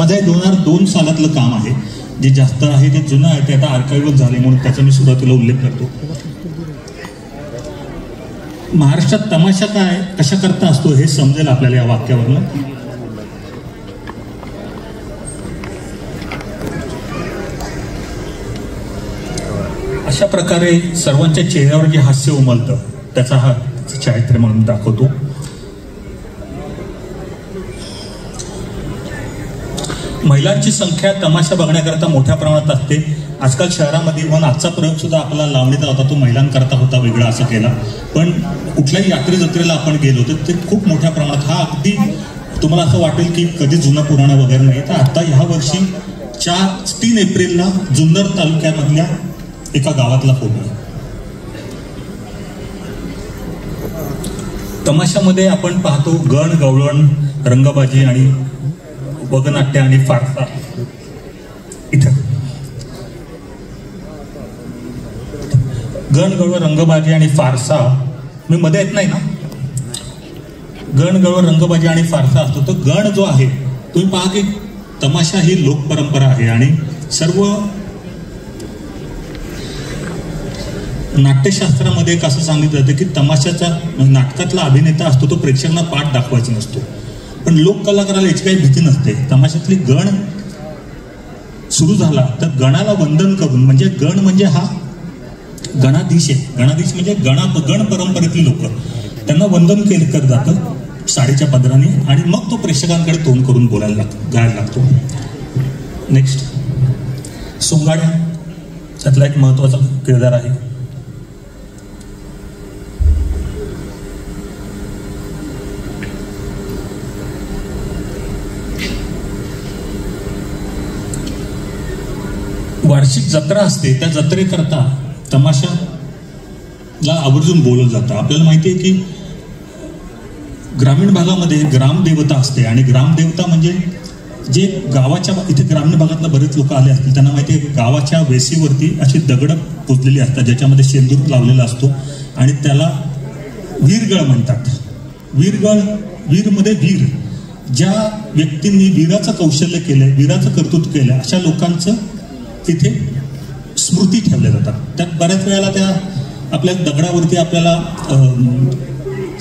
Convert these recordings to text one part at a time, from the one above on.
माझं हे 2002 सालातलं काम आहे. जे जास्त आहे ते जुनं आहे, ते आता आर्काइव्हल झाले म्हणून त्याचा मी सुरुवातीला उल्लेख करतो. महाराष्ट्रात तमाशा काय कशा करता असतो हे समजेल आपल्याला या वाक्यावरनं. अशा प्रकारे सर्वांच्या चेहऱ्यावर जे हास्य उमलतं त्याचा हा चारित्र्य म्हणून दाखवतो. महिलांची संख्या तमाशा बघण्याकरता मोठ्या प्रमाणात असते. आजकाल शहरामध्ये म्हणून आजचा प्रयोग सुद्धा आपला लावणीचा होता, तो महिलांकरता होता, वेगळा असं केला. पण कुठल्याही यात्रे जत्रेला आपण गेलो तर ते खूप मोठ्या प्रमाणात, हा अगदी तुम्हाला असं वाटेल की कधी जुनं पुराणं वगैरे नाही. तर आता ह्या वर्षी 3 एप्रिलला जुन्नर तालुक्यामधल्या एका गावातला फोटो. तमाशामध्ये आपण पाहतो गण गवळण, रंगबाजी आणि वगनाट्य आणि फारसा. इथं गण गवळण, रंगबाजी आणि फारसा, मी मध्ये येत नाही ना, गण गवळण, रंगबाजी आणि फारसा असतो. तो गण जो आहे, तुम्ही पहा की तमाशा ही लोकपरंपरा आहे आणि सर्व नाट्यशास्त्रामध्ये कसं सांगितलं जातं की तमाशाचा नाटकातला अभिनेता असतो तो प्रेक्षकांना पाठ दाखवायचा नसतो. पण लोक कलाकाराला याची काही भीती नसते. तमाशातली गण सुरू झाला तर गणाला वंदन करून, म्हणजे गण म्हणजे हा गणाधीश आहे. गणाधीश म्हणजे गण परंपरेतली लोक, त्यांना वंदन केलं करत जातं साडीच्या पदराने आणि मग तो प्रेक्षकांकडे तोंड करून बोलायला गायला लागतो. नेक्स्ट, सोंगाड्या, त्यातला एक महत्वाचा किरदार आहे. वार्षिक जत्रा असते, त्या जत्रेकरता तमाशाला आवर्जून बोललं जातं. आपल्याला माहिती आहे की ग्रामीण भागामध्ये ग्रामदेवता असते आणि ग्रामदेवता म्हणजे जे गावाच्या, इथे ग्रामीण भागातला बरेच लोक आले असतील त्यांना माहिती आहे की गावाच्या वेसीवरती अशी दगडं पुजलेली असतात ज्याच्यामध्ये शेंदूर लावलेला असतो आणि त्याला वीरगळ म्हणतात. वीरमध्ये वीर, ज्या व्यक्तींनी वीराचं कौशल्य केलंय, वीराचं कर्तृत्व केलंय, अशा लोकांचं तिथे स्मृती ठेवल्या जातात. त्यात बऱ्याच वेळेला त्या आपल्या दगडावरती आपल्याला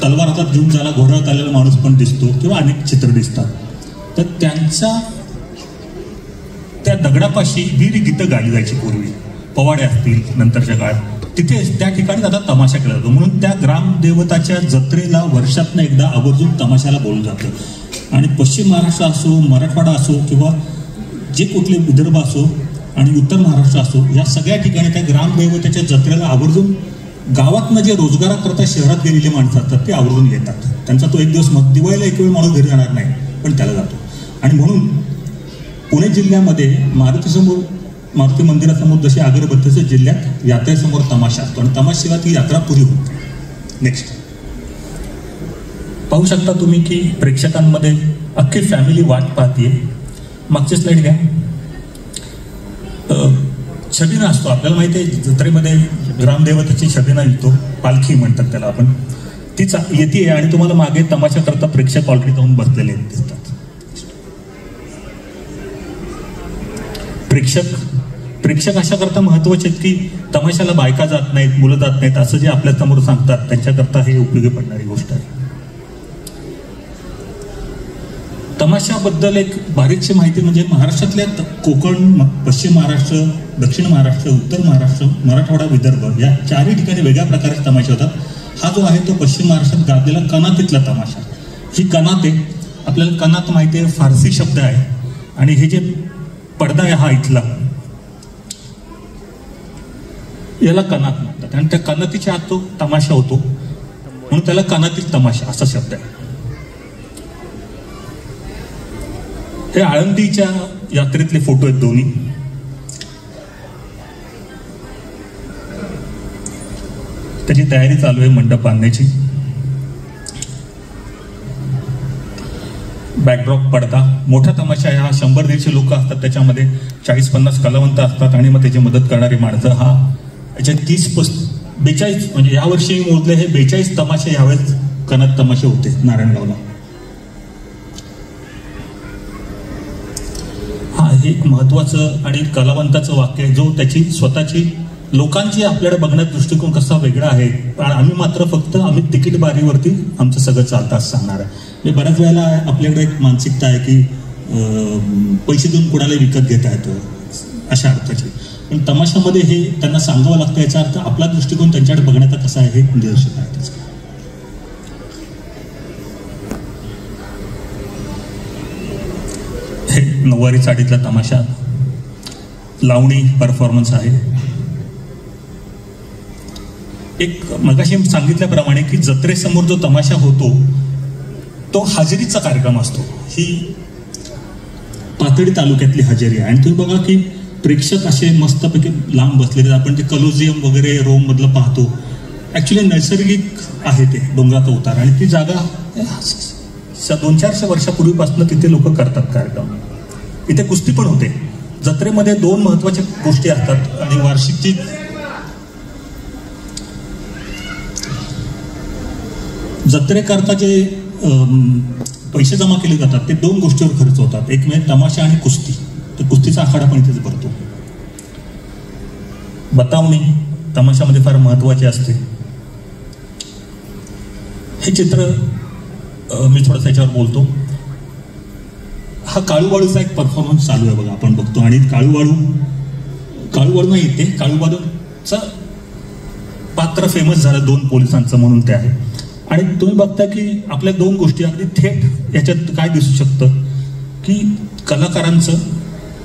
तलवार हातात घेऊन जायला घोडाळत आलेला माणूस पण दिसतो किंवा अनेक चित्र दिसतात. तर त्या दगडापाशी वीर गीतं गायली जायची पूर्वी, पवाडे असतील नंतरच्या काळात, तिथे त्या ठिकाणी आता तमाशा केला जातो. म्हणून त्या ग्रामदेवताच्या जत्रेला वर्षातनं एकदा आवर्जून तमाशाला बोललं जातं. आणि पश्चिम महाराष्ट्र असो, मराठवाडा असो किंवा जे कुठले विदर्भ असो आणि उत्तर महाराष्ट्र असो, या सगळ्या ठिकाणी त्या ग्रामदैवताच्या जत्रेला आवर्जून गावातनं जे रोजगाराकरता शहरात गेलेली माणसं असतात ते आवर्जून येतात. त्यांचा तो एक दिवस दिवाळीला एक वेळ माणूस घरी जाणार नाही पण त्याला जातो. आणि म्हणून पुणे जिल्ह्यामध्ये मारुती मंदिरासमोर जशी अगरबत्ती, तसं जिल्ह्यात यात्रेसमोर तमाशा असतो आणि तमाशेला ती यात्रा पुरी होते. नेक्स्ट, पाहू शकता तुम्ही की प्रेक्षकांमध्ये अख्खी फॅमिली वाट पाहतीये. मागची स्लाइड घ्या. छबिना असतो, आपल्याला माहिती आहे जत्रेमध्ये ग्रामदेवताची छबिना येतो, पालखी म्हणतात त्याला आपण, ती येते आणि तुम्हाला मागे तमाशा करता प्रेक्षक ऑलरेडी जाऊन बसलेले दिसतात. प्रेक्षक अशा करता महत्वाचे आहेत की तमाशाला बायका जात नाहीत, मुलं जात नाहीत असं जे आपल्या समोर सांगतात त्यांच्याकरता हे उपयोगी पडणारी गोष्ट आहे. तमाशाबद्दल एक बारीकशी माहिती म्हणजे महाराष्ट्रातल्या कोकण, पश्चिम महाराष्ट्र, दक्षिण महाराष्ट्र, उत्तर महाराष्ट्र, मराठवाडा, विदर्भ या चारही ठिकाणी वेगळ्या प्रकारचे तमाशे होतात. हा जो आहे तो पश्चिम महाराष्ट्रात गाजलेला कनातीतला तमाशा. ही कनात आहे, आपल्याला कनात माहिती आहे, फारसी शब्द आहे आणि हे जे पडदा आहे हा इथला, याला कनात म्हणतात आणि त्या कनातीच्या आत तो तमाशा होतो म्हणून त्याला कनातीत तमाशा असा शब्द आहे. हे आळंदीच्या यात्रेतले फोटो आहेत दोन्ही. त्याची तयारी चालू आहे मंडप बांधण्याची. बॅकड्रॉप पडदा, मोठा तमाशा आहे हा. 100-150 लोक असतात, त्याच्यामध्ये 40-50 कलावंत असतात आणि मग त्याची मदत करणारी माणसं. हा याच्या 30-42 म्हणजे यावर्षी मोजले हे 42 तमाशे यावेळेस कनक तमाशे होते नारायणगावला. हा हे एक महत्वाचं आणि कलावंताचं वाक्य आहे, जो त्याची स्वतःची लोकांची आपल्याकडे बघण्याचा दृष्टिकोन कसा वेगळा आहे. आम्ही मात्र फक्त आम्ही तिकीट बारीवरती आमचं सगळं चालतं असं सांगणार आहे. बऱ्याच वेळेला आपल्याकडे एक मानसिकता आहे की पैसे देऊन कोणाला विकत घेता येतं अशा अर्थाची. पण तमाशामध्ये हे त्यांना सांगावं लागतं, याचा अर्थ आपला दृष्टिकोन त्यांच्याकडे बघण्याचा कसा आहे हे निदर्शक आहे त्याचं. हे नऊवारी साडीतला तमाशा लावणी परफॉर्मन्स आहे. एक मगाशी सांगितल्याप्रमाणे की जत्रेसमोर जो तमाशा होतो तो हजेरीचा कार्यक्रम असतो. ही पाथर्डी तालुक्यातली हजेरी आहे. आणि तुम्ही बघा की प्रेक्षक असे मस्तपैकी लांब बसलेले, आपण ते कलोजियम वगैरे रोम मधलं पाहतो, ऍक्च्युली नैसर्गिक आहे ते डोंगराचा उतार. आणि ती जागा 200-400 वर्षापूर्वीपासून तिथे लोक करतात कार्यक्रम. इथे कुस्ती पण होते. जत्रेमध्ये 2 महत्वाच्या गोष्टी असतात आणि वार्षिकची जत्रेकरता जे पैसे जमा केले जातात ते 2 गोष्टीवर खर्च होतात. एक म्हणजे तमाशा आणि कुस्ती. तर कुस्तीचा आखाडा पण इथेच भरतो. बतावणी तमाशामध्ये फार महत्वाची असते. हे चित्र मी थोडंसं याच्यावर बोलतो. हा काळूबाळूचा एक परफॉर्मन्स चालू आहे बघा, आपण बघतो. आणि काळूबाळू नाही येते, काळूबाळूचं पात्र फेमस झालं 2 पोलिसांचं म्हणून ते आहे. आणि तुम्ही बघता की आपल्या 2 गोष्टी अगदी थेट याच्यात काय दिसू शकतं की कलाकारांचं,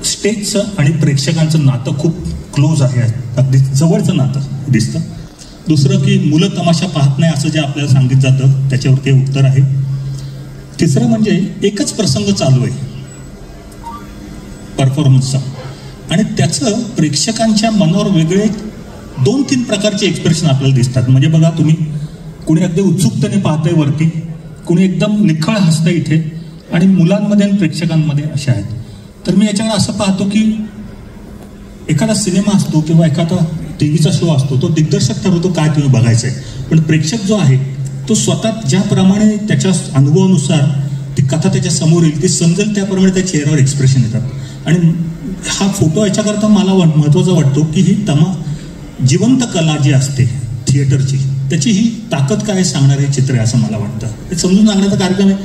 स्टेजचं आणि प्रेक्षकांचं नातं खूप क्लोज आहे, अगदी जवळचं नातं दिसतं. दुसरं की मुलं तमाशा पाहत नाही असं जे आपल्याला सांगितलं जातं त्याच्यावरती उत्तर आहे. तिसरं म्हणजे एकच प्रसंग चालू आहे परफॉर्मन्सचा आणि त्याचं प्रेक्षकांच्या मनावर वेगळे 2-3 प्रकारचे एक्सप्रेशन आपल्याला दिसतात. म्हणजे बघा तुम्ही, कुणी अगदी उत्सुकतेने पाहतंय वरती, कुणी एकदम निखळ हसतंय इथे, आणि मुलांमध्ये आणि प्रेक्षकांमध्ये अशा आहेत. तर मी याच्याकडे असं पाहतो की एखादा सिनेमा असतो किंवा एखादा टीव्हीचा शो असतो, तो दिग्दर्शक ठरवतो काय तुम्ही बघायचंय, पण प्रेक्षक जो आहे तो स्वतः ज्याप्रमाणे त्याच्या अनुभवानुसार ती कथा त्याच्या समोर येईल, ती समजेल त्याप्रमाणे त्या चेहऱ्यावर एक्सप्रेशन येतात. आणि हा फोटो याच्याकरता मला महत्वाचा वाटतो की ही जिवंत कला जी असते थिएटरची, त्याची ही ताकद काय सांगणारे चित्र आहे असं मला वाटतं. हे समजून सांगण्याचा कार्यक्रम आहे.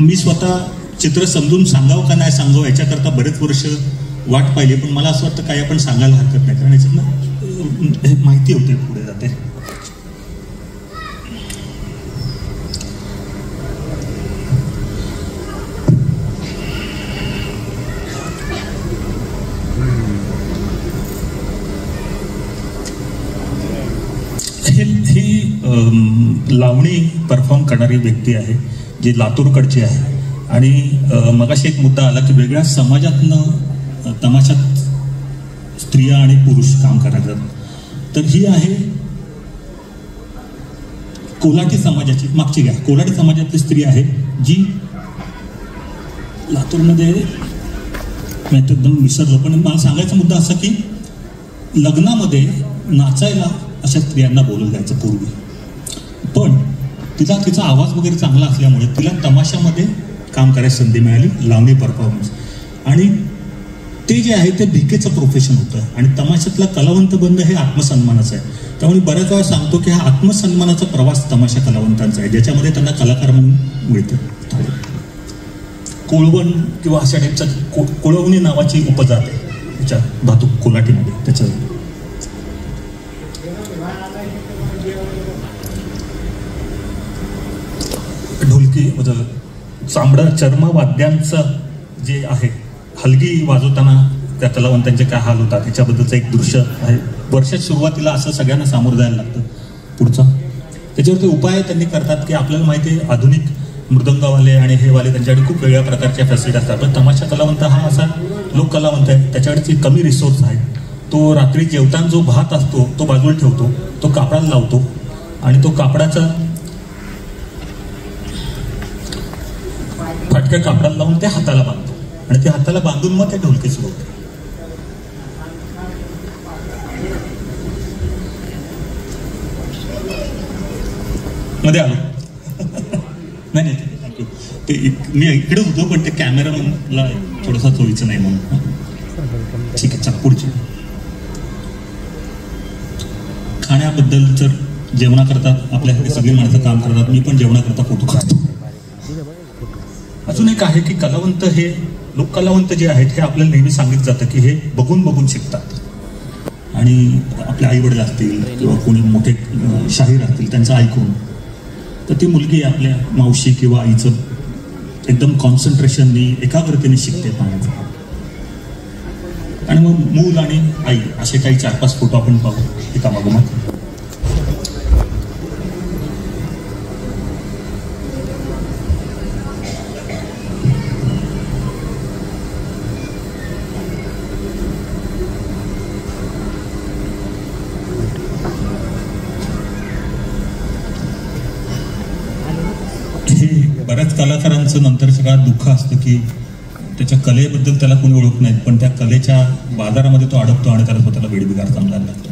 मी स्वतः चित्र समजून सांगावं का नाही सांगावं याच्याकरता बरेच वर्ष वाट पाहिली, पण मला असं वाटतं काही आपण सांगायला हरकत नाही, कारण याच्यातनं माहिती होते पुढे जाते. ही लावणी परफॉर्म करणारी व्यक्ती आहे जी लातूरकडची आहे. आणि मगाशी एक मुद्दा आला की वेगळ्या समाजातनं तमाशात स्त्रिया आणि पुरुष काम करायचं. तर ही आहे कोल्हाटी समाजाची, मागची घ्या, कोल्हाटी समाजातली स्त्री आहे जी लातूरमध्ये, मी एकदम विसरलो, पण मला सांगायचा मुद्दा असा की लग्नामध्ये नाचायला अशा स्त्रियांना बोलवलं जायचं पूर्वी, पण तिचा आवाज वगैरे चांगला असल्यामुळे तिला तमाशामध्ये काम करायची संधी मिळाली, लावणी परफॉर्मन्स. आणि ते जे आहे ते भिकेचं प्रोफेशन होतं आणि तमाशातला कलावंत बनणं हे आत्मसन्मानाचं आहे. त्यामुळे बऱ्याच वेळा सांगतो की हा आत्मसन्मानाचा प्रवास तमाशा कलावंतांचा आहे, ज्याच्यामध्ये त्यांना कलाकार म्हणून मिळतं. कोळवण किंवा अशा टाईपचा कोळवणी नावाची उपजात आहे त्याच्या धातू कोल्हाटीमध्ये. त्याच्या ढोलकी चांबडं चर्मवाद्यांचं जे आहे, हलगी वाजवताना त्या कलावंतांचे काय हाल होतात त्याच्याबद्दलचं एक दृश्य आहे. वर्षात सुरुवातीला असं सगळ्यांना सामोरं जायला लागतं. पुढचा त्याच्यावरती उपाय त्यांनी करतात की आपल्याला माहिती आहे आधुनिक मृदंगवाले आणि हे वाले त्यांच्याकडे खूप वेगळ्या प्रकारच्या फॅसिलिटी असतात, पण तमाशा कलावंत हा असा लोक कलावंत आहे त्याच्याकडे कमी रिसोर्स आहे. तो रात्री जेवताना जो भात असतो तो बाजूला ठेवतो, तो कापडाला लावतो आणि तो कापडाचा फाटक्या कापडाला लावून ते हाताला बांधतो आणि ते हाताला बांधून मग ते ढोलकी सुरू होते. मध्ये आलो नाही थँक्यू. ते मी इकडेच होतो पण ते कॅमेरामनला थोडंसं चोवीचं नाही म्हणून. ठीक आहे, चला पुढची. खाण्याबद्दल तर जेवणा करतात आपल्याकडे सगळी माणसं काम करतात, मी पण जेवणा करता फोटो काढतो. अजून एक आहे की कलावंत हे लोककलावंत जे आहेत हे आपल्याला नेहमी सांगितलं जातं की हे बघून बघून शिकतात. आणि आपले आई वडील असतील किंवा कोणी मोठे शाहीर असतील त्यांचं ऐकून, तर ती मुलगी आपल्या मावशी किंवा आईचं एकदम कॉन्सन्ट्रेशननी एकाग्रतेने शिकते पाहण्याचं. आणि मग मूल आणि आई असे काही 4-5 फोटो आपण पाहू एकामागोमाग. बऱ्याच कलाकारांचं नंतरच्या काळात दुःख असतं की त्याच्या कलेबद्दल त्याला कोणी ओळख नाही, पण त्या कलेच्या बाजारामध्ये तो अडकतो आणि त्याला स्वतःला वेडबिगार समजायला लागतो.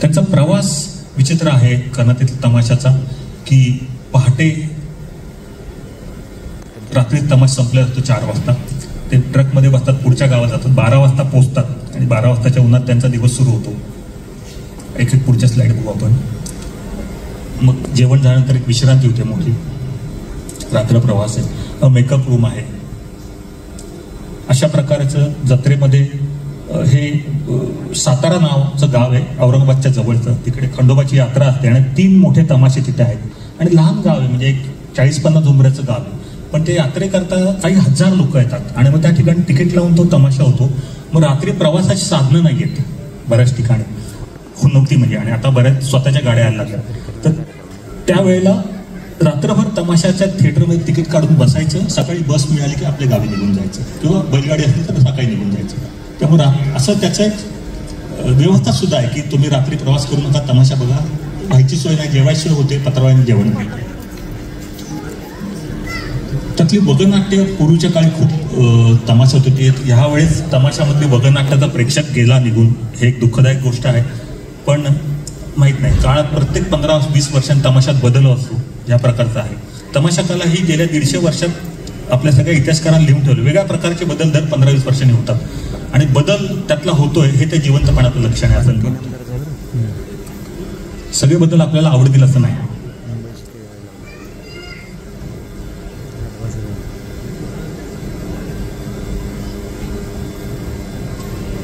त्यांचा प्रवास विचित्र आहे कर्नाटकीतील तमाशाचा की पहाटे रात्री तमाशा संपला असतो 4 वाजता. ते ट्रकमध्ये बसतात, पुढच्या गावात जातात, 12 वाजता पोहोचतात आणि 12 वाजताच्या उन्हात त्यांचा दिवस सुरू होतो. एक पुढच्या स्लाइड बघू आपण. मग जेवण झाल्यानंतर एक विश्रांती होते मोठी, रात्र प्रवास आहे, मेकअप रूम आहे. अशा प्रकारचं जत्रेमध्ये हे सातारा नावाचं गाव आहे औरंगाबादच्या जवळचं. तिकडे खंडोबाची यात्रा असते आणि 3 मोठे तमाशे तिथे आहेत आणि लहान गाव आहे, म्हणजे एक 40-50 उंबऱ्याचं गाव आहे. पण ते यात्रेकरता काही हजार लोक येतात आणि मग त्या ठिकाणी तिकीट लावून तो तमाशा होतो. मग रात्री प्रवासाची साधनं नाही येत बऱ्याच ठिकाणी नव्हती म्हणजे, आणि आता बऱ्याच स्वतःच्या गाड्या यायला लागल्या. तर त्यावेळेला रात्रभर तमाशाच्या थिएटरमध्ये तिकीट काढून बसायचं, सकाळी बस मिळाली की आपल्या गावी निघून जायचं किंवा बैलगाडी असली तर सकाळी निघून जायचं. त्यामुळे असं त्याचं एक व्यवस्था सुद्धा आहे की तुम्ही रात्री प्रवास करू नका, तमाशा बघा. व्हायची सोय नाही, जेवायची सोय होते, पत्रावळ्याने जेवण मिळते. त्यातली वगनाट्य पूर्वीच्या काळी खूप तमाशात होती. ह्या वेळेस तमाशामधली वगनाट्याचा प्रेक्षक गेला निघून, हे एक दुःखदायक गोष्ट आहे. पण माहीत नाही, काळात प्रत्येक 15-20 वर्षांत तमाशात बदल असतो या प्रकारचा आहे. तमाशा कला ही गेल्या 150 वर्षात आपल्या सगळ्या इतिहासकारांनी लिहून ठेवले. वेगळ्या प्रकारचे बदल दर 15-20 वर्षांनी होतात आणि बदल त्यातला होतोय हे त्या जिवंतपणाचं लक्षण आहे. असं सगळे बदल आपल्याला आवडतील असं नाही.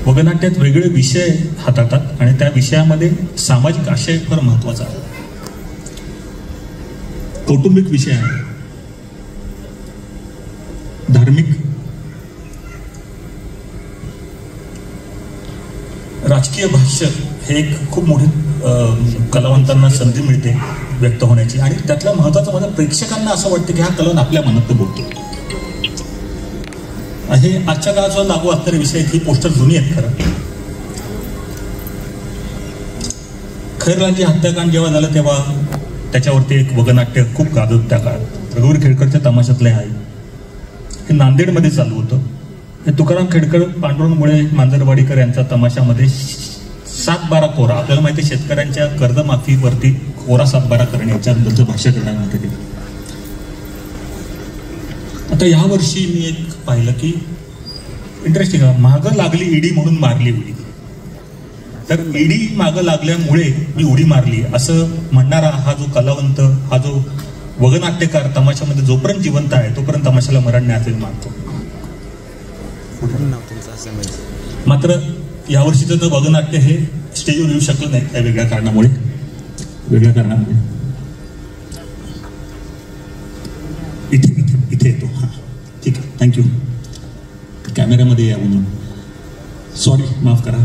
वगनाट्यात वेगळे विषय हाताळतात आणि त्या विषयामध्ये सामाजिक आशय फार महत्वाचा आहे. कौटुंबिक विषय आहे, धार्मिक, राजकीय भाष्य हे एक खूप मोठी कलावंतांना संधी मिळते व्यक्त होण्याची. आणि त्यातला महत्वाचं म्हणजे प्रेक्षकांना असं वाटतं की हा कलावंत आपल्या मनात बोलतो. हे आजच्या काळात लागू असणारे विषय, ही पोस्टर जुनी आहेत खरं. खैरलालजी हत्याकांड जेव्हा झालं तेव्हा त्याच्यावरती एक वगनाट्य खूप गाजत त्या काळात. रघुवीर खेडकरच्या तमाशातले आहे. हे नांदेडमध्ये चालू होतं. हे तुकाराम खेडकर, पांडुरंग मुळे, मांजरवाडीकर यांचा तमाशामध्ये 7-12 कोरा. आपल्याला माहिती आहे शेतकऱ्यांच्या कर्जमाफीवरती कोरा 7-12 करणे याच्याबद्दलचं भाष्य करण्यात आलं. आता या वर्षी मी एक पाहिलं की इंटरेस्टिंग, मागं लागली ईडी म्हणून मारली उडी. तर ईडी मागं लागल्यामुळे मी उडी मारली असं म्हणणारा हा जो कलावंत, हा जो वगनाट्यकार तमाशामध्ये जोपर्यंत जिवंत आहे तोपर्यंत तमाशाला मरण नाही असेल मानतो. मात्र यावर्षीचं तर वगनाट्य हे स्टेजवर येऊ शकलं नाही त्या वेगळ्या कारणामुळे. इथे येतो. हां ठीक आहे, थँक्यू. कॅमेऱ्यामध्ये या म्हणून सॉरी, माफ करा.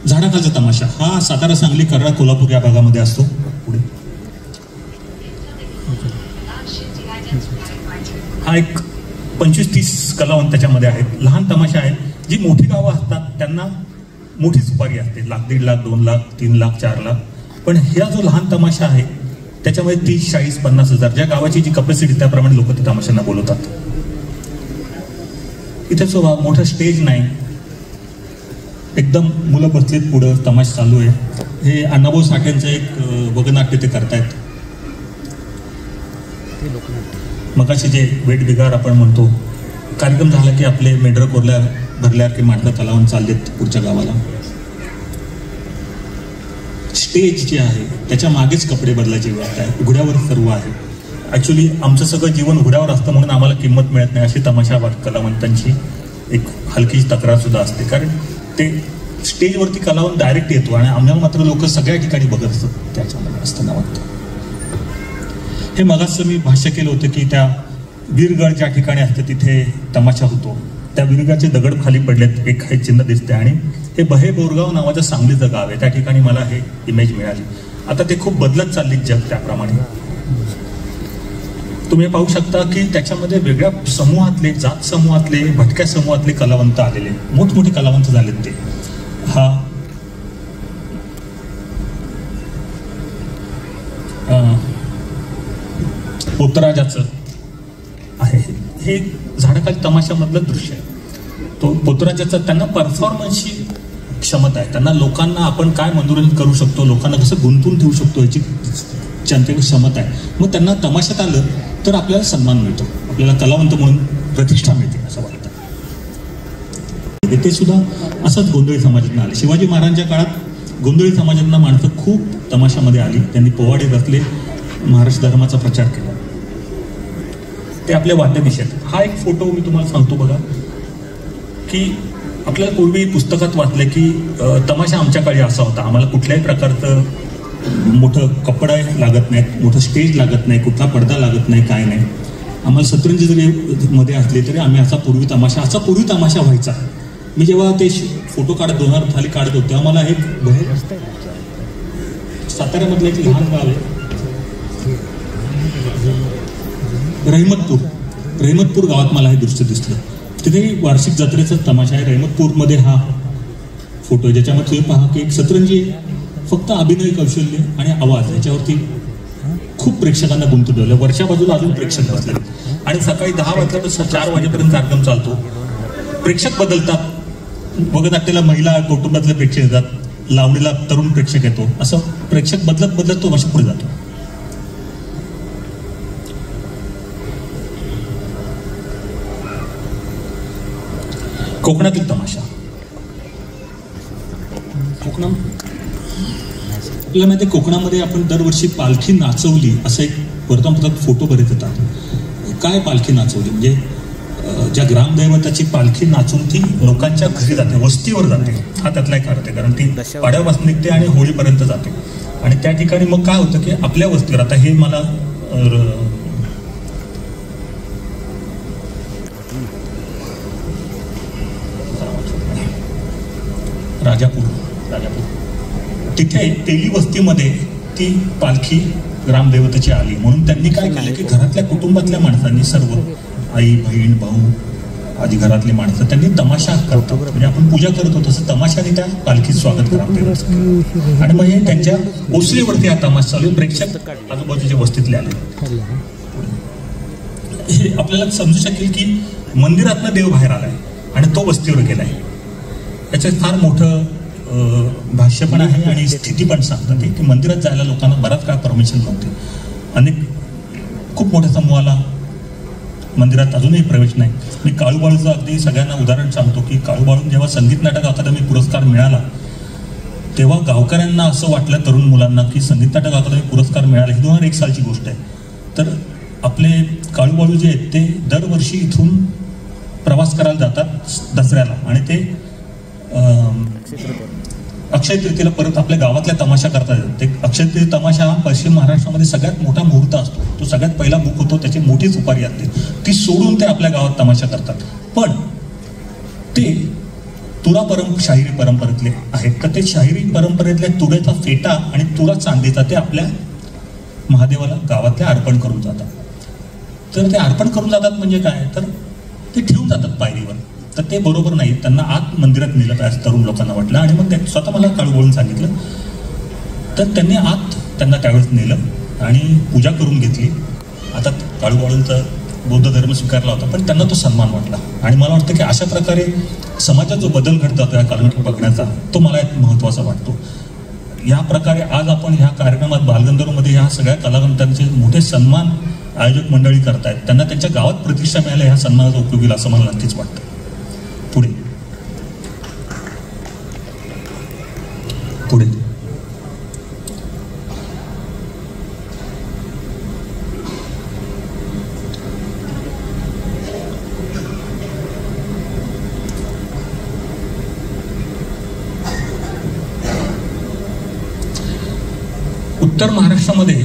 झाडाखालचा तमाशा हा सातारा, सांगली, कराड, कोल्हापूर या भागामध्ये असतो. पुढे हा एक 25-30 कलावंत त्याच्यामध्ये आहेत. लहान तमाशा आहे. जी मोठी गावं असतात त्यांना मोठी सुपारी असते, 1 लाख, 1.5 लाख, 2 लाख, 3 लाख, 4 लाख. पण हा जो लहान तमाशा आहे त्याच्यामध्ये 30, 40, 50 हजार, ज्या गावाची जी कपॅसिटी त्याप्रमाणे लोक त्या तमाशांना बोलवतात. इथे मोठं स्टेज नाही, एकदम मुलं बसलीत पुढं, तमाशा चालू आहे. हे अण्णाभाऊ साठेंचं एक वगनाट्य ते करतायत. मगाशी जे वेट बिगार आपण म्हणतो, कार्यक्रम झाला की आपले मेंढरं भरल्या की माणसं तलावून चाललेत पुढच्या गावाला. स्टेज जे आहे त्याच्या मागेच कपडे बदलायची व्यवस्था आहे, उघड्यावर सर्व आहे. ॲक्च्युली आमचं सगळं जीवन उघड्यावर असतं म्हणून आम्हाला किंमत मिळत नाही, अशी तमाशाबाद कलावंतांची एक हलकी तक्रार सुद्धा असते. कारण ते स्टेजवरती कलावंत डायरेक्ट येतो आणि आम्हाला मात्र लोक सगळ्या ठिकाणी बघत असतात, त्याच्यामध्ये असताना वाटतं. हे मगाचं मी भाष्य केलं होतं की त्या वीरगड ज्या ठिकाणी असते तिथे तमाशा होतो, त्या वीरगडचे दगड खाली पडलेत, एक हे चिन्ह दिसते. आणि हे बहे बोरगाव नावाचं सांगलीचं गाव आहे, त्या ठिकाणी मला हे इमेज मिळाली. आता ते खूप बदलत चालली जग त्याप्रमाणे. तुम्ही पाहू शकता की त्याच्यामध्ये वेगळ्या समूहातले, जात समूहातले, भटक्या समूहातले कलावंत आलेले, मोठमोठे कलावंत झालेत ते. हा पोतराजाचं आहे, हे झाडाखाली तमाशामधलं दृश्य आहे. तो पोतराजाचा त्यांना परफॉर्मन्सची क्षमता आहे, त्यांना लोकांना आपण काय मनोरंजन करू शकतो, लोकांना कसं गुंतवून ठेवू शकतो याची त्यांच्याकडे क्षमता आहे. मग त्यांना तमाशात आलं तर आपल्याला सन्मान मिळतो, आपल्याला कलावंत म्हणून प्रतिष्ठा मिळते असं वाटतं. ते सुद्धा असंच गोंधळी समाजातून आले. शिवाजी महाराजांच्या काळात गोंधळी समाजातून माणसं खूप तमाशामध्ये आली, त्यांनी पोवाडे रचले, महाराष्ट्र धर्माचा प्रचार केला. ते आपल्या वाद्यनिषेध. हा एक फोटो मी तुम्हाला सांगतो बघा, की आपल्याला पूर्वी पुस्तकात वाचले की तमाशा आमच्या काळी असा होता, आम्हाला कुठल्याही प्रकारचं मोठं कपडा लागत नाही, मोठं स्टेज लागत नाही, कुठला पडदा लागत नाही, काय नाही. आम्हाला सतरंजी जरी मध्ये असले तरी आम्ही असा पूर्वी तमाशा व्हायचा. मी जेव्हा ते फोटो काढत 2000 साली काढत होते तेव्हा मला एक साताऱ्यामधलं एक लहान गाव आहे रहिमतपूर गावात मला हे दृश्य दिसलं. तिथे वार्षिक जत्रेचा तमाशा आहे. रहिमतपूरमध्ये हा फोटो आहे, ज्याच्यामध्ये तुम्ही पहा की एक सतरंजी फक्त अभिनय कौशल्य आणि आवाज याच्यावरती खूप प्रेक्षकांना गुंतून ठेवलं. वरच्या बाजूला अजून प्रेक्षक बसले आणि सकाळी 10 वाजल्यापासून 4 वाजेपर्यंत कार्यक्रम चालतो. प्रेक्षक बदलतात, वगनाट्याला महिला कुटुंबातले प्रेक्षक येतात, लावणीला तरुण प्रेक्षक येतो, असं प्रेक्षक बदलत तो भाषा पुढे जातो. कोकणातील तमाशा. आपल्याला माहिती आहे कोकणामध्ये आपण दरवर्षी पालखी नाचवली असं एक वर्तमानपत्रात फोटो बरेच येतात. काय पालखी नाचवली म्हणजे ज्या ग्रामदैवताची पालखी नाचून ती लोकांच्या घरी जाते, वस्तीवर जाते, हा त्यातला एक अर्थ आहे. कारण ती पाड्यापासून निघते आणि होळीपर्यंत जाते. आणि त्या ठिकाणी मग काय होतं की आपल्या वस्तीवर, आता हे मला राजापूर तिथे तेली वस्तीमध्ये ती पालखी ग्रामदेवतेची आली. म्हणून त्यांनी काय केलं की घरातल्या कुटुंबातल्या माणसांनी सर्व, आई, बहीण, भाऊ आदी घरातली माणसं त्यांनी तमाशा करतो, म्हणजे आपण पूजा करतो तसं तमाशाने त्या पालखीत स्वागत करावं. आणि मग हे त्यांच्या ओसरीवरती हा तमाशा चालू, प्रेक्षक आजूबाजूच्या वस्तीतले आले. हे आपल्याला समजू शकेल की मंदिरातनं देव बाहेर आलाय आणि तो वस्तीवर गेलाय. याच्यात फार मोठं भाष्य पण आहे आणि स्थिती पण सांगतात की मंदिरात जायला लोकांना बराच काळ परमिशन नव्हते. खूप मोठ्या समूहाला मंदिरात अजूनही प्रवेश नाही. मी काळूबाळूचं अगदी सगळ्यांना उदाहरण सांगतो की काळूबाळू जेव्हा संगीत नाटक अकादमी पुरस्कार मिळाला तेव्हा गावकऱ्यांना असं वाटलं, तरुण मुलांना, की संगीत नाटक अकादमी पुरस्कार मिळाला. ही 2001 सालची गोष्ट आहे. तर आपले काळूबाळू जे आहेत ते दरवर्षी इथून प्रवास करायला जातात दसऱ्याला आणि ते अक्षय तृतीयेला परत आपल्या गावातल्या तमाशा करता येतात. ते अक्षय तृतीय तमाशा हा पश्चिम महाराष्ट्रामध्ये सगळ्यात मोठा मुहूर्त असतो, तो सगळ्यात पहिला बुक होतो, त्याची मोठीच उपारी असते. ती सोडून ते आपल्या गावात तमाशा करतात. पण ते शाहिरी परंपरेतले आहेत. तर ते शाहिरी परंपरेतल्या तुऱ्याचा फेटा आणि तुरा चांदीचा ते आपल्या महादेवाला गावातल्या अर्पण करून जातात. तर ते अर्पण करून जातात म्हणजे काय, तर ते ठेवून जातात पायरीवर. तर ते बरोबर नाही, त्यांना आत मंदिरात नेलं पाहिजे तरुण लोकांना वाटलं. आणि मग स्वतः मला काळू बोलून सांगितलं. तर त्यांनी आत त्यांना त्यावेळेस नेलं आणि पूजा करून घेतली. आता काळू बाळूंचा बौद्ध धर्म स्वीकारला होता पण त्यांना तो सन्मान वाटला. आणि मला वाटतं की अशा प्रकारे समाजात जो बदल घडतो या कालखंड बघण्याचा, तो मला एक महत्त्वाचा वाटतो. या प्रकारे आज आपण ह्या कार्यक्रमात बालगंधर्वमध्ये ह्या सगळ्या कलावंतांचे मोठे सन्मान आयोजक मंडळी करतायत. त्यांना त्यांच्या गावात प्रतिष्ठा मिळाल्या ह्या सन्मानाचा उपयोग होईल असं मला नक्कीच वाटतं. पुढे पुढे उत्तर महाराष्ट्रामध्ये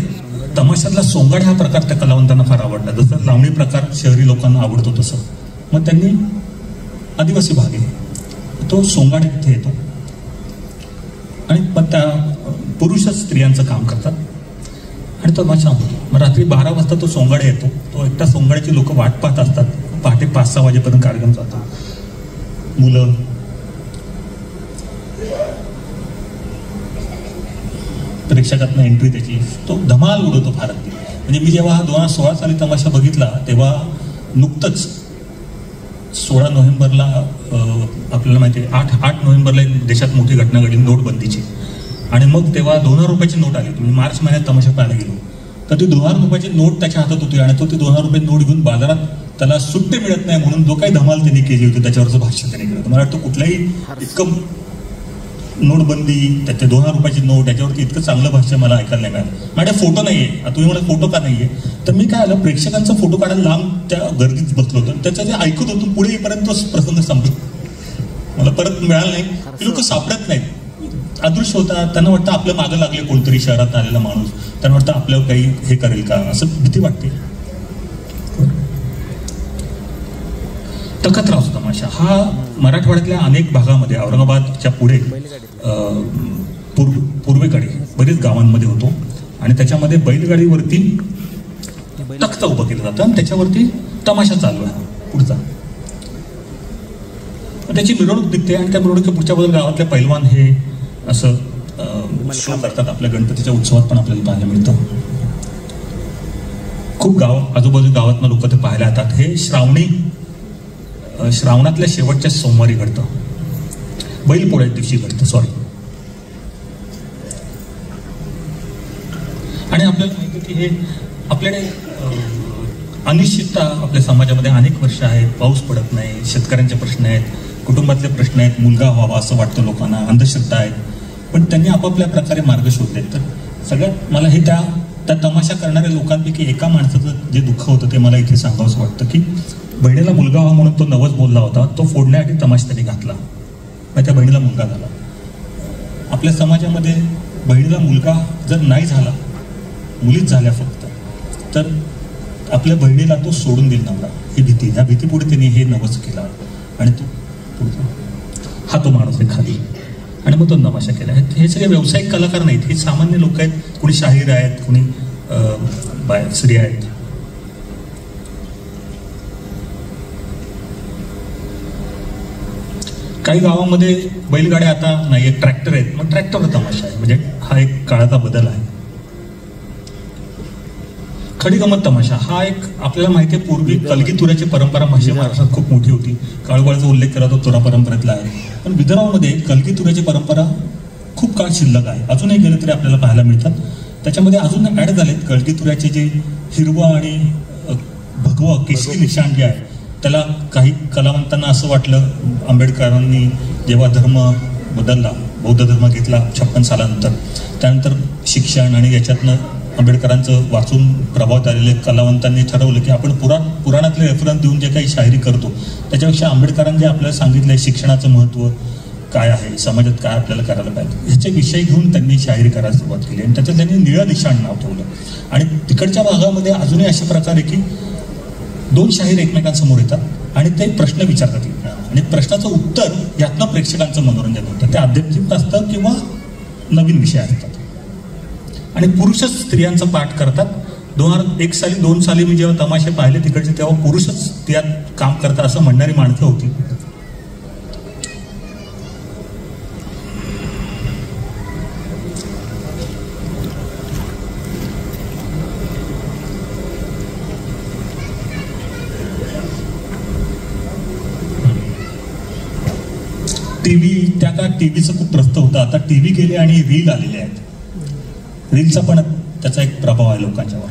तमाशातला सोंगाड हा प्रकार त्या कलावंतांना फार आवडला. जसं लावणी प्रकार शहरी लोकांना आवडतो तसं मग त्यांनी आदिवासी भाग आहे तो सोंगाड इथे येतो आणि मग त्या पुरुषच स्त्रियांचं काम करतात आणि तमाशा होतो. मग रात्री 12 वाजता तो सोंगाड येतो. तो एकटा सोंगाड्याची लोक वाट पाहत असतात. पहाटे 5-6 वाजेपर्यंत कार्यक्रम चालतो. मुलं प्रेक्षकातनं एंट्री त्याची तो धमाल उडवतो फार अगदी. म्हणजे मी जेव्हा 2016 साली तमाशा बघितला तेव्हा नुकतंच 16 नोव्हेंबरला आपल्याला माहिती आहे 8 नोव्हेंबरला देशात मोठी घटना घडली नोटबंदीची आणि मग तेव्हा 2000 रुपयाची नोट आली. तुम्ही मार्च महिन्यात तमाशा पाहायला गेलो तर ती 2000 रुपयाची नोट त्याच्या हातात होती आणि तो ती 2000 रुपये नोट घेऊन बाजारात त्याला सुट्टी मिळत नाही म्हणून जो काही धमाल त्यांनी केली होती त्याच्यावरचं भाष्य त्यांनी केलं. मला वाटतं कुठल्याही इतकं नोटबंदी त्याच्या 2000 रुपयाची नोट याच्यावरती इतकं चांगलं भाष्य मला ऐकायला नाही मिळालं. माझ्या फोटो नाहीये. तुम्ही मला फोटो का नाहीये तर मी काय आलं प्रेक्षकांचा फोटो काढायला लांब त्या गर्दीत बसलो होतो. त्याचं जे ऐकत होतो पुढे येईपर्यंत तोच प्रसंग संपला. मला परत मिळालं नाही. ते लोक सापडत नाहीत. अदृश्य होता. त्यांना वाटतं आपल्या मागं लागले कोणतरी शहरात आलेला माणूस. त्यांना वाटतं आपल्यावर काही हे करेल का असं भीती वाटते. तखतरावचा तमाशा हा मराठवाड्यातल्या अनेक भागामध्ये औरंगाबादच्या पुढे पूर्वेकडे बरेच गावांमध्ये होतो आणि त्याच्यामध्ये बैलगाडीवरती तख्त उभं केलं जातं आणि त्याच्यावरती तमाशा चालू आहे पुढचा. त्याची मिरवणूक दिसते आणि त्या मिरवणुकीच्या पुढच्या बाजूला गावातले पैलवान हे असं शो करतात. आपल्या गणपतीच्या उत्सवात पण आपल्याला पाहायला मिळतं. खूप आजूबाजू गावातनं लोक ते पाहायला येतात. हे श्रावणातल्या शेवटच्या सोमवारी घडतं. बैलपोळ्या दिवशी घडतं सॉरी. आणि आपल्याला माहिती की हे आपल्याकडे अनिश्चितता आपल्या समाजामध्ये अनेक वर्ष आहेत. पाऊस पडत नाही. शेतकऱ्यांचे प्रश्न आहेत. कुटुंबातले प्रश्न आहेत. मुलगा व्हावा असं वाटतं लोकांना. अंधश्रद्धा आहेत. पण त्यांनी आपापल्या प्रकारे मार्ग शोधलेत. तर सगळ्यात मला हे त्या तमाशा करणाऱ्या लोकांपैकी एका माणसाचं जे दुःख होतं ते मला इथे सांगावंसं वाटतं की बहिणीला मुलगा व्हा म्हणून तो नवस बोलला होता. तो फोडण्यासाठी तमाशा त्यांनी घातला. मग त्या बहिणीला मुलगा झाला. आपल्या समाजामध्ये बहिणीला मुलगा जर नाही झाला मुलीच झाल्या फक्त तर आपल्या बहिणीला तो सोडून देईल नवरा ही भीती. ह्या भीतीपुढे त्यांनी हे नवस केला आणि तो पुढचा हा तो माणूस आहे खाली आणि मग तो तमाशा केला. हे सगळे व्यावसायिक कलाकार नाहीत. हे सामान्य लोक आहेत. कोणी शाहीर आहेत. कोणी स्त्रिया आहेत. काही गावामध्ये बैलगाड्या आता नाही ट्रॅक्टर आहेत. मग ट्रॅक्टरवर तमाशा आहे. म्हणजे हा एक काळाचा बदल आहे. खडीगंमत तमाशा हा एक आपल्याला माहिती आहे पूर्वी कलगीतुऱ्याची परंपरा महाराष्ट्रात खूप मोठी होती. काळूबाळाचा उल्लेख केला तो तुरा परंपरेतला आहे. पण विदर्भामध्ये कलगीतुऱ्याची परंपरा खूप काळ शिल्लक आहे. अजूनही गेलं तरी आपल्याला पाहायला मिळतात. त्याच्यामध्ये अजून ऍड झालेत कलगीतुऱ्याचे जे हिरवं आणि भगवं केशरी निशाण जे आहे त्याला काही कलावंतांना असं वाटलं आंबेडकरांनी जेव्हा धर्म बदलला बौद्ध धर्म घेतला 56 सालानंतर त्यानंतर शिक्षण आणि याच्यातनं आंबेडकरांचं वाचून प्रभावित आलेले कलावंतांनी ठरवलं की आपण पुराणातले रेफरन्स देऊन जे काही शायरी करतो त्याच्यापेक्षा आंबेडकरांनी जे आपल्याला सांगितलंय शिक्षणाचं महत्त्व काय आहे समाजात काय आपल्याला करायला पाहिजे ह्याचे विषय घेऊन त्यांनी शायरी करायला सुरुवात केली आणि त्याच्यात त्यांनी निळं निशाण नाव ठेवलं. आणि तिकडच्या भागामध्ये अजूनही अशा प्रकारे की 2 शाहीर एकमेकांसमोर येतात आणि ते प्रश्न विचारतात आणि प्रश्नाचं उत्तर यातनं प्रेक्षकांचं मनोरंजन होतं. ते आध्यात्मिक असतं किंवा नवीन विषय असतात आणि पुरुषच स्त्रियांचा पाठ करतात. 2001 साली 2 साली मी जेव्हा तमाशे पाहिले तिकडचे तेव्हा पुरुषच त्यात काम करतात असं म्हणणारी माणसं होती. टीव्ही, त्या काळात टीव्हीचं खूप प्रस्त होतं. आता टीव्ही गेले आणि रील आलेले आहेत. रीलचा पण त्याचा एक प्रभाव आहे लोकांच्यावर.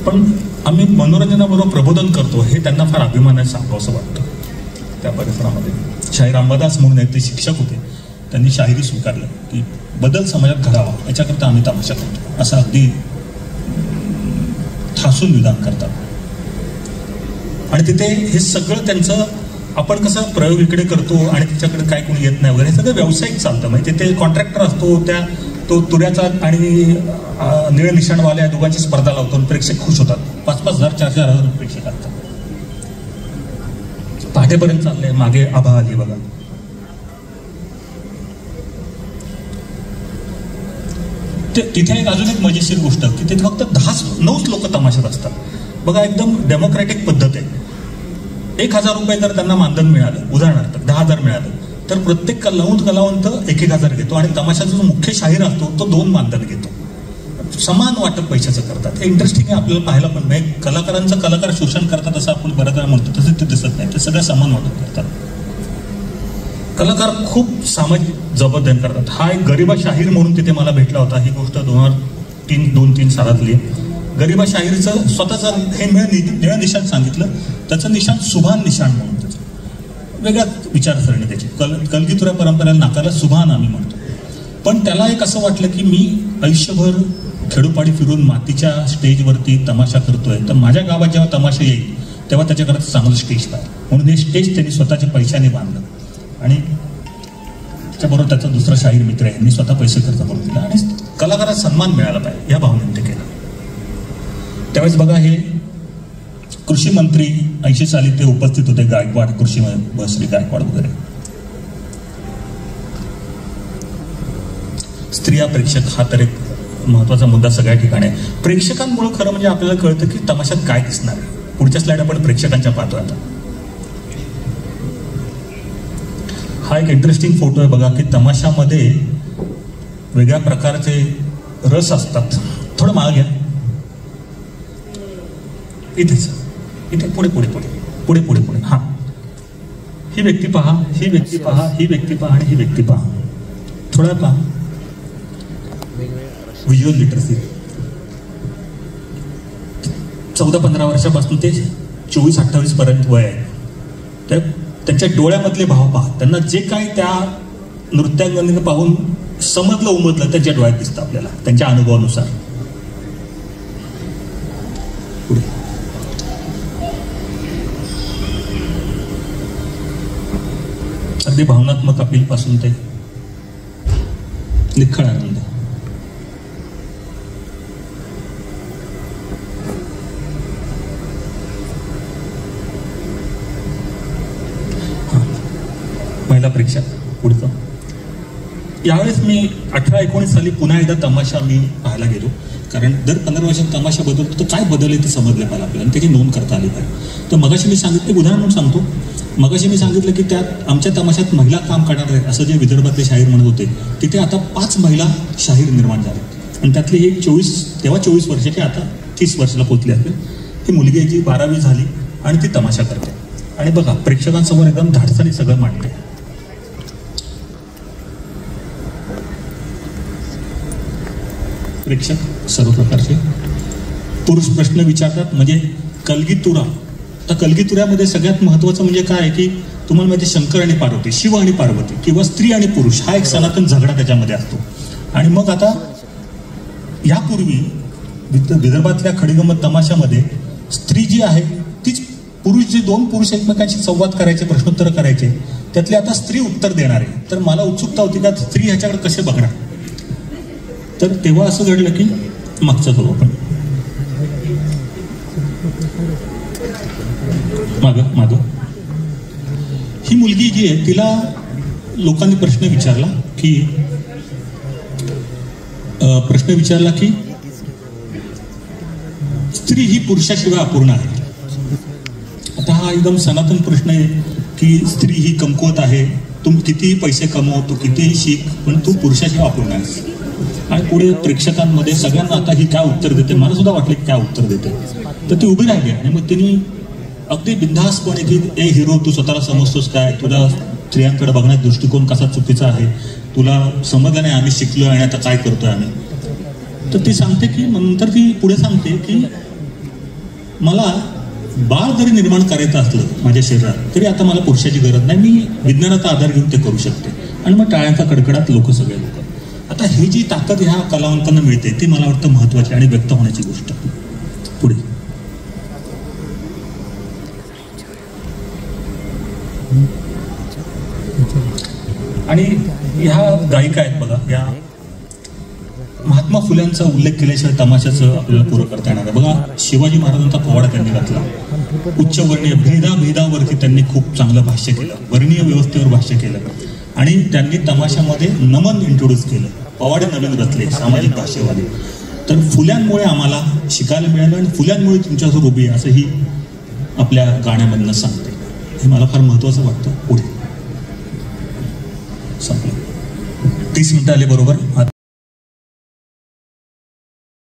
पण आम्ही मनोरंजनाबरोबर प्रबोधन करतो हे त्यांना फार अभिमानाने सांगावं असं वाटतं. त्या परिसरामध्ये शाहीर अंबादास म्हणून आहेत, ते शिक्षक होते. त्यांनी शाहिरी स्वीकारलं की बदल समाजात घडावा याच्याकरता आम्ही तमाशा करतो, असं अगदी ठासून विधान करतात. आणि तिथे हे सगळं त्यांचं, आपण कसं प्रयोग इकडे करतो आणि त्याच्याकडे काय कोणी येत नाही वगैरे, हे सगळं व्यावसायिक चालतं. म्हणजे तिथे कॉन्ट्रॅक्टर असतो, तो तुऱ्याचा आणि निळे निशाणवाल्या दोघांची स्पर्धा लावतो आणि प्रेक्षक खुश होतात. 5,000 4,000 प्रेक्षक असतात. पहाटेपर्यंत चाललंय. मागे आभा आली बघा. तिथे एक अजून एक मजेशीर गोष्ट की तिथे फक्त 9च लोक तमाशात असतात बघा. एकदम डेमोक्रॅटिक पद्धत आहे. 1,000 रुपये जर त्यांना मानधन मिळालं, उदाहरणार्थ 10,000 मिळालं, तर प्रत्येक कलावंत 1,000 घेतो आणि तमाशाचा जो मुख्य शाहीर असतो तो 2 मानधन घेतो. समान वाटप पैशाचं करतात. हे इंटरेस्टिंग आहे आपल्याला पाहायला. पण कलाकारांचं कलाकार शोषण करतात असं आपण बऱ्याच वेळा म्हणतो, तसं ते दिसत नाही. ते सगळं समान वाटप करतात. कलाकार खूप सामाजिक जबाबदारी करतात. हा एक गरिबा शाहीर म्हणून तिथे मला भेटला होता. ही गोष्ट 2-3 सालातली. गरिबा शाहीरचं स्वतःचं हे निळं निशाण सांगितलं. त्याचं निशाण सुभान निशाण म्हणून, त्याचं वेगळ्याच विचारसरणी त्याची. कलगीतुरा परंपरेला नाकाला सुभान आम्ही म्हणतो. पण त्याला एक असं वाटलं की मी आयुष्यभर खेडोपाडी फिरून मातीच्या स्टेजवरती तमाशा करतोय, तर माझ्या गावात जेव्हा तमाशा येईल तेव्हा त्याच्याकडे चांगलं स्टेज पाहिजे. म्हणून हे स्टेज त्यांनी स्वतःच्या पैशाने बांधलं आणि त्याच्याबरोबर त्याचा दुसरा शाहीर मित्र आहे, यांनी स्वतः पैसे खर्च करून दिला आणि कलाकाराला सन्मान मिळाला पाहिजे या भावनेने ते केलं. त्यावेळेस बघा, हे कृषी मंत्री 80 साली ते उपस्थित होते. गायकवाड, कृषी श्री गायकवाड वगैरे. स्त्रिया प्रेक्षक हा तर एक महत्वाचा मुद्दा सगळ्या ठिकाणी आहे. प्रेक्षकांमुळे खरं म्हणजे आपल्याला कळतं की तमाशात काय दिसणार आहे. पुढच्या स्लाइड आपण प्रेक्षकांच्या पाहतो. आता हा एक इंटरेस्टिंग फोटो आहे बघा की तमाशामध्ये वेगळ्या प्रकारचे रस असतात. थोडं मागे घ्या. इथेच, इथे पुढे पुढे पुढे पुढे पुढे पुढे. हा, ही व्यक्ती पहा, ही व्यक्ती पहा, ही व्यक्ती पहा आणि ही व्यक्ती पहा. थोडा पहा. व्हिज्युअल लिटरसी 14-15 वर्षापासून ते 24-28 पर्यंत वय आहे. तर त्यांच्या डोळ्यामधले भाव पहा. त्यांना जे काही त्या नृत्यांगणीनं पाहून समजलं उमजलं त्यांच्या डोळ्यात दिसतं आपल्याला, त्यांच्या अनुभवानुसार. पुढे अगदी भावनात्मक अपील पासून ते निखळ आनंद. महिला प्रेक्षक पुढचं. यावेळेस मी 18-19 साली पुन्हा एकदा तमाशा मी पाहायला गेलो, कारण दर 15 वर्षात तमाशा बदलतो. तर काय बदल आहे ते समजलं पाहिजे आपल्याला आणि त्याची नोंद करता आली पाहिजे. तर मगाशी मी सांगितलं, उदाहरण म्हणून सांगतो. मगाशी मी सांगितलं की त्यात आमच्या तमाशात महिला काम करणार आहेत असं जे विदर्भातले शाहीर म्हणत होते, तिथे आता 5 महिला शाहीर निर्माण झाल्या आणि त्यातली ही 24 वर्षाची, आता 30 वर्षाला पोचली असेल. ही मुलगी जी 12वी झाली आणि ती तमाशा करते. आणि बघा, प्रेक्षकांसमोर एकदम धाडसाने सगळं मांडते. प्रेक्षक सर्व प्रकारचे पुरुष प्रश्न विचारतात. म्हणजे कलगीतुरा. तर कलगीतुऱ्यामध्ये सगळ्यात महत्वाचं म्हणजे काय आहे की तुम्हाला माहिती, शंकर आणि पार्वती, शिव आणि पार्वती किंवा स्त्री आणि पुरुष हा एक सनातन झगडा त्याच्यामध्ये असतो. आणि मग आता यापूर्वी विदर्भातल्या खडीगंमत तमाशामध्ये स्त्री जी आहे तीच पुरुष, जे 2 पुरुष एकमेकांशी संवाद करायचे, प्रश्नोत्तर करायचे, त्यातले आता स्त्री उत्तर देणार आहे. तर मला उत्सुकता होती का स्त्री ह्याच्याकडे कसे बघणार. तर तेव्हा असं घडलं की मागचं करू आपण. मागं ही मुलगी जी आहे तिला लोकांनी प्रश्न विचारला की स्त्री ही पुरुषाशिवाय अपूर्ण आहे. आता हा एकदम सनातन प्रश्न आहे की स्त्री ही कमकुवत आहे. तू कितीही पैसे कमव, तू कितीही शिक, पण तू पुरुषाशिवाय अपूर्ण आहेस. आणि पुढे प्रेक्षकांमध्ये सगळ्यांना आता ही काय उत्तर देते, मला सुद्धा वाटलं की काय उत्तर देते. तर ती उभी राहिली आणि मग तिने अगदी बिनधास्तपणे की ए हिरो, तू स्वतःला समजतोस काय, तुला स्त्रियांकडे बघण्याचा दृष्टिकोन कसा चुकीचा आहे, तुला समजलं नाही आम्ही शिकलो आणि आता काय करतोय आम्ही. तर ती सांगते की नंतर ती पुढे सांगते की मला बाळ जरी निर्माण करायचं असलं माझ्या शरीरात तरी आता मला पुरुषाची गरज नाही, मी विज्ञानाचा आधार घेऊन ते करू शकते. आणि मग टाळ्यांचा कडकडात लोक सगळे लोक. आता ही जी ताकद ह्या कलावंतांना मिळते ती मला वाटतं महत्वाची आणि व्यक्त होण्याची गोष्ट. पुढे आणि ह्या गायिका आहेत बघा, या महात्मा फुल्यांचा उल्लेख केल्याशिवाय तमाशाचं आपल्याला पुरं करता येणार आहे. बघा, शिवाजी महाराजांचा पोवाडा त्यांनी घातला, उच्चवर्णीय भेदाभेदावरती त्यांनी खूप चांगलं भाष्य केलं, वर्णीय व्यवस्थेवर भाष्य केलं आणि त्यांनी तमाशामध्ये नमन इंट्रोड्यूस केलं, पोवाडे नवीन रचले सामाजिक भाषेवाले. तर फुल्यांमुळे आम्हाला शिकायला मिळालं आणि फुल्यांमुळे तुमच्यासमोर उभी असं ही आपल्या गाण्यामधनं सांगते. हे मला फार महत्वाचं वाटतं. पुढे संपलं, 30 मिनिटं आले बरोबर.